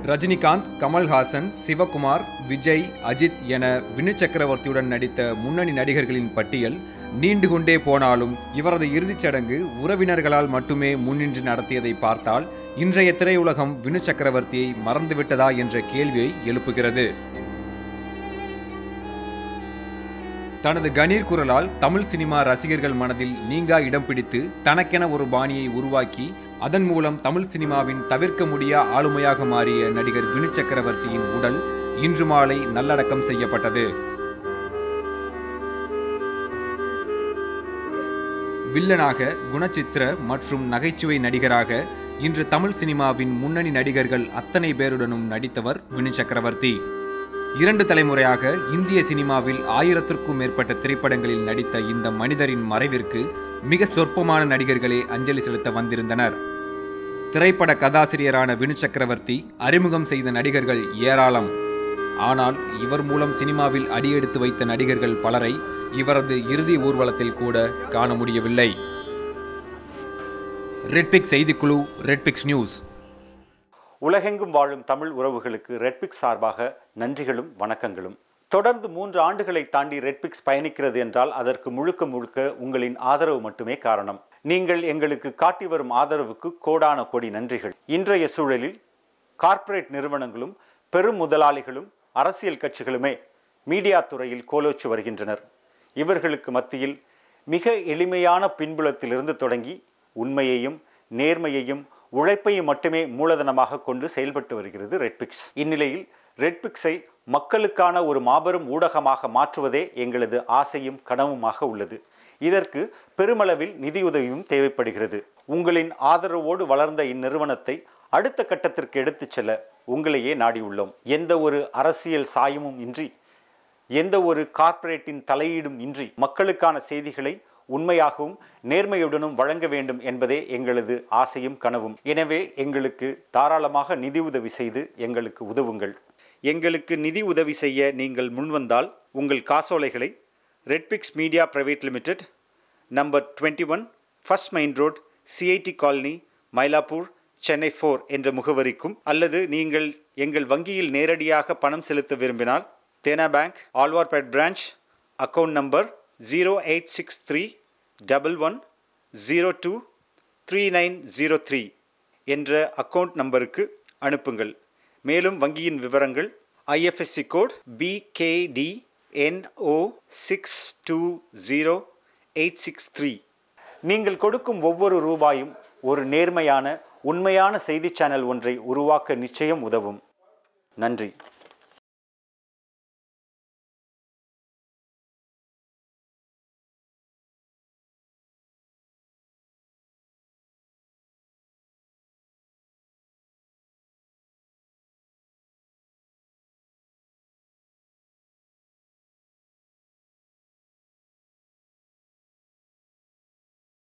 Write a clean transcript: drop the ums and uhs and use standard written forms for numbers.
ரஜினிகாந்த், கமல்ஹாசன், சிவகுமார், விஜய், அஜித் என வினு சக்கரவர்த்தியுடன் நடித்த முன்னணி நடிகர்களின் பட்டியல் நீண்டு கொண்டே போனாலும் இவரது இறுதிச் சடங்கு உறவினர்களால் மட்டுமே முன்னின்று நடத்தியதை பார்த்தால் இன்றைய திரையுலகம் வினு சக்கரவர்த்தியை மறந்துவிட்டதா என்ற கேள்வியை எழுப்புகிறது. தனது கணீர் குரலால் தமிழ் சினிமா ரசிகர்கள் மனதில் நீங்கா இடம் பிடித்து தனக்கென ஒரு பாணியை உருவாக்கி அதன் மூலம் தமிழ் சினிமாவின் தவிர்க்க முடியா ஆளுமையாக மாறிய நடிகர் வினு சக்கரவர்த்தியின் உடல் இன்று மாலை நல்லடக்கம் செய்யப்பட்டது. வில்லனாக, குணச்சித்திர மற்றும் நகைச்சுவை நடிகராக இன்று தமிழ் சினிமாவின் முன்னணி நடிகர்கள் அத்தனை பேருடனும் நடித்தவர் வினு சக்கரவர்த்தி. 2 தலைமுறையாக இந்திய சினிமாவில் 1000க்கும் மேற்பட்ட திரைப்படங்களில் நடித்த இந்த மனிதரின் மறைவிற்கு மிக சொற்பமான நடிகர்களே அஞ்சலி செலுத்த வந்திருந்தனர். திரைப்பட கதாசிரியரான வினு சக்கரவர்த்தி அறிமுகம் செய்த நடிகர்கள் ஏராளம். ஆனால் இவர் மூலம் சினிமாவில் அடியெடுத்து வைத்த நடிகர்கள் பலரை இவரது இறுதி ஊர்வலத்தில் கூட காண முடியவில்லை. ரெட்பிக்ஸ் செய்திக்குழு, ரெட்பிக்ஸ் நியூஸ். உலகெங்கும் வாழும் தமிழ் உறவுகளுக்கு ரெட்பிக்ஸ் சார்பாக நன்றிகளும் வணக்கங்களும். தொடர்ந்து 3 ஆண்டுகளை தாண்டி ரெட்பிக்ஸ் பயணிக்கிறது என்றால் அதற்கு முழுக்க முழுக்க உங்களின் ஆதரவு மட்டுமே காரணம். நீங்கள் எங்களுக்கு காட்டி வரும் ஆதரவுக்கு கோடான கோடி நன்றிகள். இன்றைய சூழலில் கார்ப்பரேட் நிறுவனங்களும் பெரும் முதலாளிகளும் அரசியல் கட்சிகளுமே மீடியா துறையில் கோலோச்சு வருகின்றனர். இவர்களுக்கு மத்தியில் மிக எளிமையான பின்புலத்திலிருந்து தொடங்கி உண்மையையும் நேர்மையையும் உழைப்பையும் மட்டுமே மூலதனமாக கொண்டு செயல்பட்டு வருகிறது ரெட்பிக்ஸ். இந்நிலையில் ரெட்பிக்ஸை மக்களுக்கான ஒரு மாபெரும் ஊடகமாக மாற்றுவதே எங்களது ஆசையும் கனவுமாக உள்ளது. இதற்கு பெருமளவில் நிதியுதவியும் தேவைப்படுகிறது. உங்களின் ஆதரவோடு வளர்ந்த இந்நிறுவனத்தை அடுத்த கட்டத்திற்கு எடுத்துச் செல்ல உங்களையே நாடியுள்ளோம். எந்த ஒரு அரசியல் சாயமும் இன்றி, எந்த ஒரு கார்ப்பரேட்டின் தலையீடும் இன்றி மக்களுக்கான செய்திகளை உண்மையாகவும் நேர்மையுடனும் வழங்க வேண்டும் என்பதே எங்களது ஆசையும் கனவும். எனவே எங்களுக்கு தாராளமாக நிதி உதவி செய்து எங்களுக்கு உதவுங்கள். எங்களுக்கு நிதி உதவி செய்ய நீங்கள் முன்வந்தால் உங்கள் காசோலைகளை Redpix media private limited, number 21, first main road, CID colony, Mylapore, Chennai 4 என்ற முகவரிக்கும், அல்லது நீங்கள் எங்கள் வங்கியில் நேரடியாக பணம் செலுத்த விரும்பினால் Dena Bank, Alwarpet branch, account number 086311023903 என்ற அக்கவுண்ட் நம்பருக்கு அனுப்புங்கள். மேலும் வங்கியின் விவரங்கள் IFSC கோட் BKDNO620863. நீங்கள் கொடுக்கும் ஒவ்வொரு ரூபாயும் ஒரு நேர்மையான உண்மையான செய்தி சேனல் ஒன்றை உருவாக்க நிச்சயம் உதவும். நன்றி.